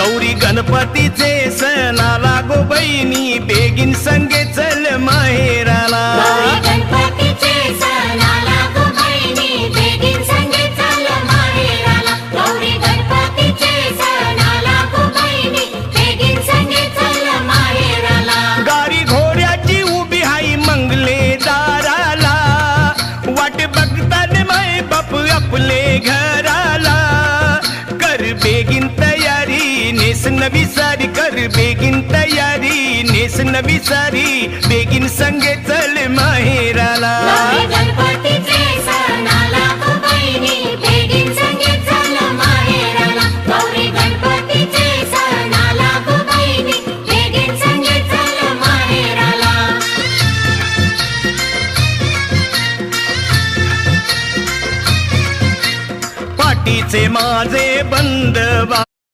गौरी गणपतीचे सण आला गो बहिणी बेगीन संगे चल माहेराला गौरी गणपतीचे सण आला गो बहिणी बेगीन संगे चल माहेराला गौरी गणपतीचे सण आला गो बहिणी बेगीन संगे चल माहेराला गाडी घोड्याची उभी हाई मंगले दाराला वाट बघतात माय बाप आपले घराला कर बेगीन तयारी नेस नवी सारी कर बेगीन तयारी नेस नवी सारी बेगीन संगे चल माहेराला गौरी गणपतीचे